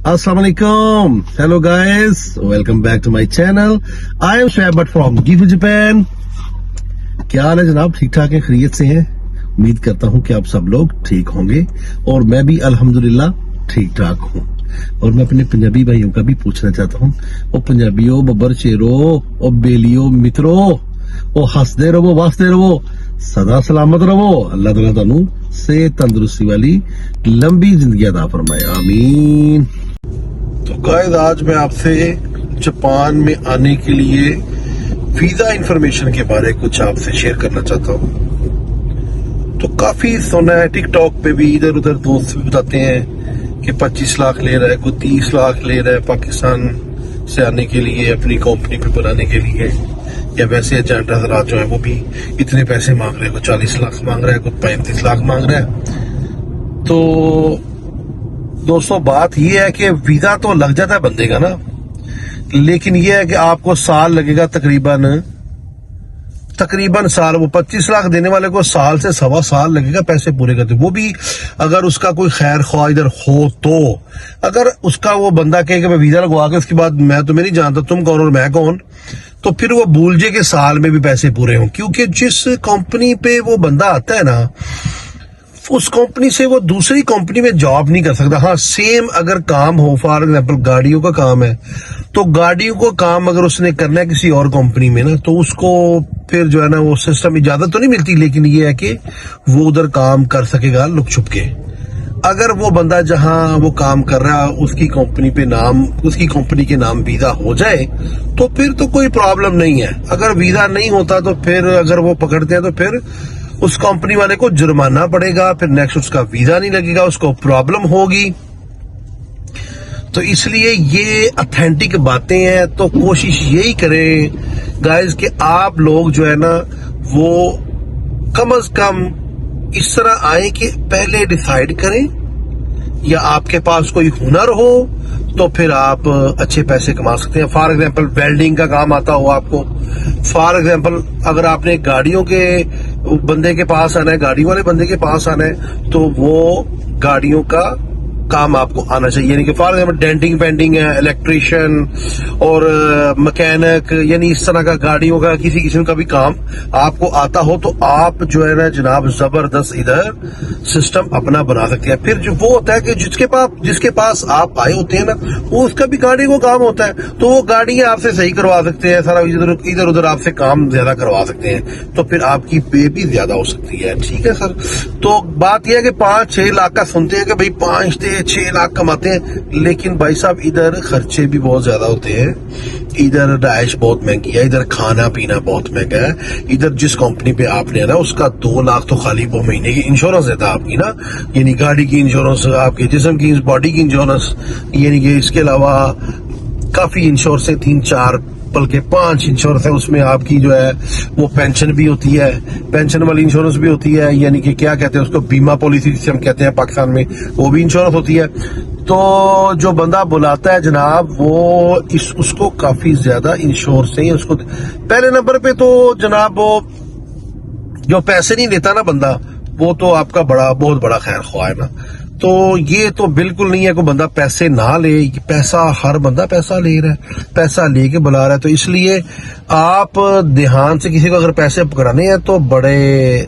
Assalamu alaikum. Hello guys, welcome back to my channel. I am Shoaib Bhatt from Gifu Japan. क्या हाल है जनाब, ठीक ठाक है, खैरियत से हैं? उम्मीद करता हूं कि आप सब लोग ठीक होंगे और मैं भी अल्हम्दुलिल्लाह ठीक ठाक हूं। और मैं अपने पंजाबी भाइयों का भी पूछना चाहता हूं, ओ पंजाबियों, बब्बर शेरो, ओ बेलियो मित्रो, ओ हंसदे रहो, वसदे रहो, सदा सलामत रहो। अल्लाह ताला तुहानू सेहत तंदुरुस्ती वाली लंबी जिंदगी अता फरमाए, आमीन। तो गाइस, आज मैं आपसे जापान में आने के लिए वीजा इंफॉर्मेशन के बारे में कुछ आपसे शेयर करना चाहता हूँ। तो काफी सुना है, टिकटॉक पे भी इधर उधर दोस्त भी बताते हैं कि 25 लाख ले रहा है, कोई 30 लाख ले रहा है पाकिस्तान से आने के लिए, अपनी कंपनी पे बनाने के लिए, या वैसे एजेंट हजरात जो है वो भी इतने पैसे मांग रहे हैं, कोई 40 लाख मांग रहा है, कोई 35 लाख मांग रहा है। तो दोस्तों, बात ये है कि वीजा तो लग जाता है बंदे का ना, लेकिन ये है कि आपको साल लगेगा, तकरीबन साल। वो 25 लाख देने वाले को साल से सवा साल लगेगा पैसे पूरे करते, वो भी अगर उसका कोई खैर ख्वाह इधर हो तो। अगर उसका वो बंदा कहे कि मैं वीजा लगवा के उसके बाद मैं तुम्हें नहीं जानता, तुम कौन और मैं कौन, तो फिर वो भूल जाए कि साल में भी पैसे पूरे हों। क्योंकि जिस कंपनी पे वो बंदा आता है ना, उस कंपनी से वो दूसरी कंपनी में जॉब नहीं कर सकता। हाँ, सेम अगर काम हो, फॉर एग्जाम्पल गाड़ियों का काम है, तो गाड़ियों को काम अगर उसने करना है किसी और कंपनी में ना, तो उसको फिर जो है ना वो सिस्टम इजाजत तो नहीं मिलती, लेकिन ये है कि वो उधर काम कर सकेगा लुक छुप के। अगर वो बंदा जहां वो काम कर रहा है उसकी कंपनी के नाम वीजा हो जाए तो फिर तो कोई प्रॉब्लम नहीं है। अगर वीजा नहीं होता तो फिर अगर वो पकड़ते हैं तो फिर उस कंपनी वाले को जुर्माना पड़ेगा, फिर नेक्स्ट उसका वीजा नहीं लगेगा, उसको प्रॉब्लम होगी। तो इसलिए ये ऑथेंटिक बातें हैं, तो कोशिश यही करें गाइस कि आप लोग जो है ना वो कम से कम इस तरह आए कि पहले डिसाइड करें, या आपके पास कोई हुनर हो तो फिर आप अच्छे पैसे कमा सकते हैं। फॉर एग्जांपल वेल्डिंग का काम आता हो आपको, फॉर एग्जांपल अगर आपने गाड़ियों के बंदे के पास आना है, गाड़ी वाले बंदे के पास आना है, तो वो गाड़ियों का काम आपको आना चाहिए। यानी कि फॉर एग्जाम्पल डेंटिंग पेंटिंग है, इलेक्ट्रिशियन और मैकेनिक, यानी इस तरह का गाड़ियों का किसी किस्म का भी काम आपको आता हो तो आप जो है ना जनाब जबरदस्त इधर सिस्टम अपना बना सकते हैं। फिर जो वो होता है कि जिसके पास आप आए होते हैं ना, वो उसका भी गाड़ी को काम होता है, तो वो गाड़ियां आपसे सही करवा सकते हैं, सारा इधर उधर आपसे काम ज्यादा करवा सकते हैं, तो फिर आपकी पे भी ज्यादा हो सकती है। ठीक है सर, तो बात यह है कि 5-6 लाख का सुनते हैं कि भाई 5-6 लाख कमाते हैं, लेकिन भाई साहब इधर खर्चे भी बहुत ज्यादा होते हैं, इधर रहाइश बहुत महंगी है, इधर खाना पीना बहुत महंगा है, इधर जिस कंपनी पे आपने है ना उसका 2 लाख तो खाली वो महीने की इंश्योरेंस देता है आपकी ना, यानी गाड़ी की इंश्योरेंस, आपके जिस्म की बॉडी की इंश्योरेंस, यानी कि इसके अलावा काफी इंश्योरेंस है, 3-4 बल्कि 5 इंश्योरेंस है। उसमें आपकी जो है वो पेंशन भी होती है, पेंशन वाली इंश्योरेंस भी होती है, यानी कि क्या कहते हैं उसको, बीमा पॉलिसी जिसे हम कहते हैं पाकिस्तान में, वो भी इंश्योरेंस होती है। तो जो बंदा बुलाता है जनाब वो उसको काफी ज्यादा इंश्योरेंस है उसको। पहले नंबर पे तो जनाब वो जो पैसे नहीं लेता ना बंदा, वो तो आपका बहुत बड़ा खैर ख्वाह है ना। तो ये तो बिल्कुल नहीं है कोई बंदा पैसे ना ले, पैसा हर बंदा पैसा ले रहा है, पैसा लेके बुला रहा है। तो इसलिए आप ध्यान से किसी को अगर पैसे पकड़ाने हैं तो बड़े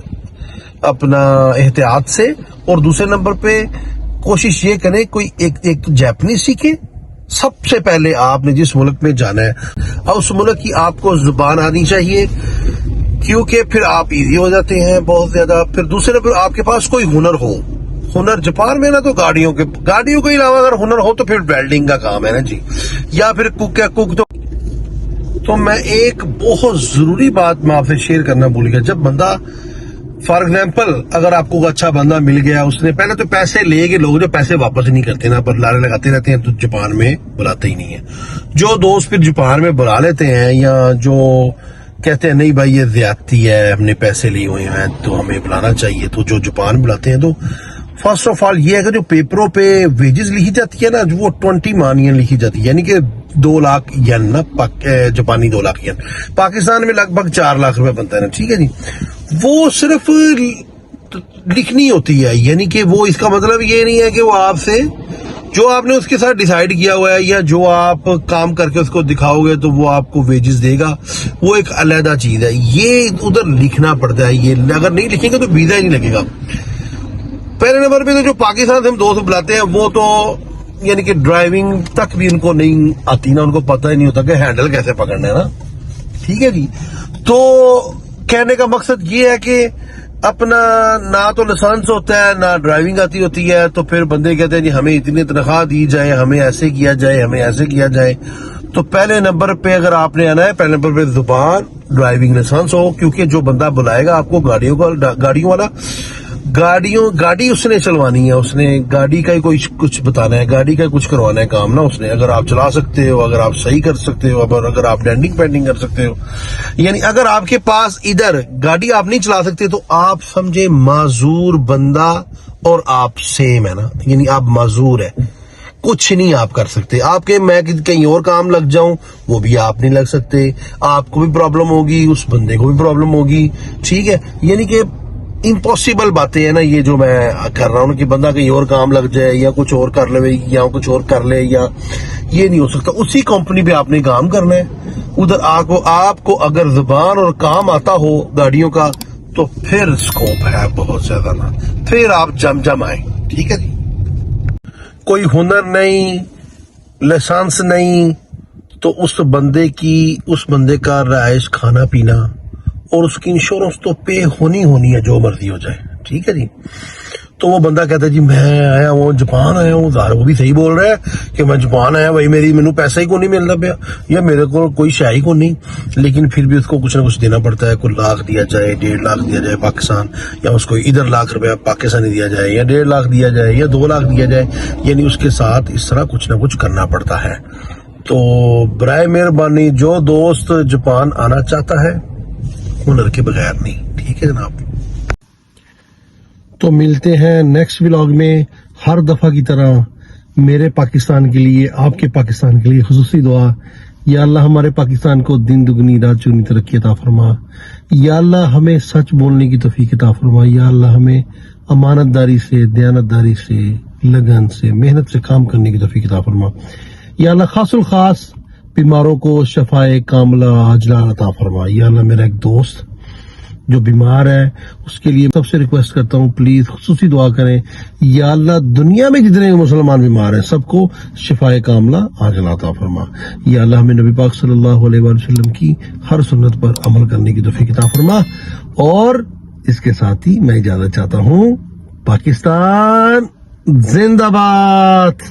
अपना एहतियात से, और दूसरे नंबर पे कोशिश ये करें कोई एक जापानीज सीखे। सबसे पहले आपने जिस मुल्क में जाना है और उस मुल्क की आपको जुबान आनी चाहिए, क्योंकि फिर आप इजी हो जाते हैं बहुत ज्यादा। फिर दूसरे नंबर आपके पास कोई हुनर हो, हुनर जापान में ना तो गाड़ियों के अलावा अगर हुनर हो तो फिर वेल्डिंग का काम है ना जी, या फिर कुक। तो मैं एक बहुत जरूरी बात मैं आपसे शेयर करना भूल गया। जब बंदा फॉर एग्जाम्पल अगर आपको अच्छा बंदा मिल गया, उसने पहले तो पैसे ले के लोग जो पैसे वापस नहीं करते ना, पर लारे लगाते रहते हैं, तो जापान में बुलाते ही नहीं है। जो दोस्त फिर जापान में बुला लेते हैं, या जो कहते हैं नहीं भाई ये ज्यादती है, हमने पैसे लिए हुए हैं तो हमें बुलाना चाहिए, तो जो जापान बुलाते हैं तो फर्स्ट ऑफ ऑल ये है कि जो पेपरों पे वेजेस लिखी जाती है ना, वो 20 मान येन लिखी जाती है, यानी कि 2 लाख येन ना, जापानी 2 लाख येन, पाकिस्तान में लगभग 4 लाख रुपए बनता है ना। ठीक है जी, वो सिर्फ लिखनी होती है, यानी कि वो इसका मतलब ये नहीं है कि वो आपसे جو آپ نے اس کے ساتھ ڈیسائیڈ کیا ہوا ہے یا جو آپ کام کر کے اس کو دکھاؤ گے تو وہ آپ کو ویجز دے گا، وہ ایک علیحدہ چیز ہے. یہ ادھر لکھنا پڑتا ہے، یہ اگر نہیں لکھیں گے تو ویزا ہی نہیں لگے گا. پہلے نمبر پہ تو جو پاکستان سے ہم دوست بلاتے ہیں وہ تو یعنی کہ ڈرائیونگ تک بھی ان کو نہیں آتی نا، ان کو پتہ ہی نہیں ہوتا کہ ہینڈل کیسے پکڑنا ہے نا. ٹھیک ہے جی. تو کہنے کا مقصد یہ ہے کہ اپنا نہ تو لائسنس ہوتا ہے نہ ڈرائیونگ آتی ہوتی ہے، تو پھر بندے کہتے ہیں جی ہمیں اتنی تنخواہ دی جائے، ہمیں ایسے کیا جائے، ہمیں ایسے کیا جائے. تو پہلے نمبر پہ اگر آپ نے آنا ہے، پہلے نمبر پہ زبان، ڈرائیونگ لائسنس ہو، کیونکہ جو بندہ بلائے گا آپ کو گاڑیوں والا، گاڑی اس نے چلوانی ہے، اس نے گاڑی کا ہی کوئی کچھ بتانا ہے، گاڑی کا کچھ کروانا ہے کام نا اس نے. اگر آپ چلا سکتے ہو، اگر آپ صحیح کر سکتے ہو، اگر آپ ڈینڈنگ پینڈنگ کر سکتے ہو، یعنی اگر آپ کے پاس ادھر گاڑی آپ نہیں چلا سکتے تو آپ سمجھے معذور بندہ اور آپ سیم ہے نا، یعنی آپ معذور ہے، کچھ نہیں آپ کر سکتے. آپ کے میں کہیں اور کام لگ جاؤں وہ بھی آپ نہیں لگ سکتے، آپ کو بھی پرابلم ہوگی، اس بندے کو بھی پرابلم ہوگی. ٹھیک ہے، یعنی کہ امپاسبل باتیں ہیں نا یہ جو میں کر رہا ہوں کہ بندہ کہیں اور کام لگ جائے یا کچھ اور کر لے یا کچھ اور کر لے، یا یہ نہیں ہو سکتا. اسی کمپنی پہ آپ نے کام کرنا ہے. ادھر آپ کو اگر زبان اور کام آتا ہو گاڑیوں کا تو پھر اسکوپ ہے بہت زیادہ نا، پھر آپ جم آئیں. ٹھیک ہے جی. کوئی ہنر نہیں، لائسنس نہیں، تو اس بندے کا رہائش، کھانا پینا اور اس کی انشورنس تو پے ہونی ہے، جو مرضی ہو جائے. ٹھیک ہے جی. تو وہ بندہ کہتا ہے جی میں آیا ہوں جاپان آیا ہوں، ظاہر وہ بھی صحیح بول رہا ہے کہ میں جاپان آیا بھائی، مینوں پیسہ ہی کو نہیں ملتا پیا یا میرے کو کوئی شے ہی کو نہیں، لیکن پھر بھی اس کو کچھ نہ کچھ دینا پڑتا ہے. کوئی لاکھ دیا جائے، 1.5 لاکھ دیا جائے پاکستان، یا اس کو ادھر لاکھ روپیہ پاکستانی دیا جائے، یا 1.5 لاکھ دیا جائے، یا 2 لاکھ دیا جائے، یعنی اس کے ساتھ اس طرح کچھ نہ کچھ کرنا پڑتا ہے. تو برائے مہربانی جو دوست جاپان آنا چاہتا ہے ہنر کے بغیر نہیں. ٹھیک ہے جناب. تو ملتے ہیں نیکسٹ ولاگ میں. ہر دفعہ کی طرح میرے پاکستان کے لیے، آپ کے پاکستان کے لیے خصوصی دعا. یا اللہ ہمارے پاکستان کو دن دگنی رات چگنی ترقی عطا فرما. یا اللہ ہمیں سچ بولنے کی توفیق عطا فرما. یا اللہ ہمیں امانت داری سے، دیانت داری سے، لگن سے، محنت سے کام کرنے کی توفیق عطا فرما. یا اللہ خاص الخاص بیماروں کو شفائے کاملہ عاجلہ عطا فرما. یا اللہ میرا ایک دوست جو بیمار ہے اس کے لیے سب سے ریکویسٹ کرتا ہوں پلیز خصوصی دعا کریں. یا اللہ دنیا میں جتنے مسلمان بیمار ہیں سب کو شفائے کاملہ عاجلہ عطا فرما. یا اللہ ہمیں نبی پاک صلی اللہ علیہ وآلہ وسلم کی ہر سنت پر عمل کرنے کی توفیق عطا فرما. اور اس کے ساتھ ہی میں اجازت چاہتا ہوں. پاکستان زندہ باد.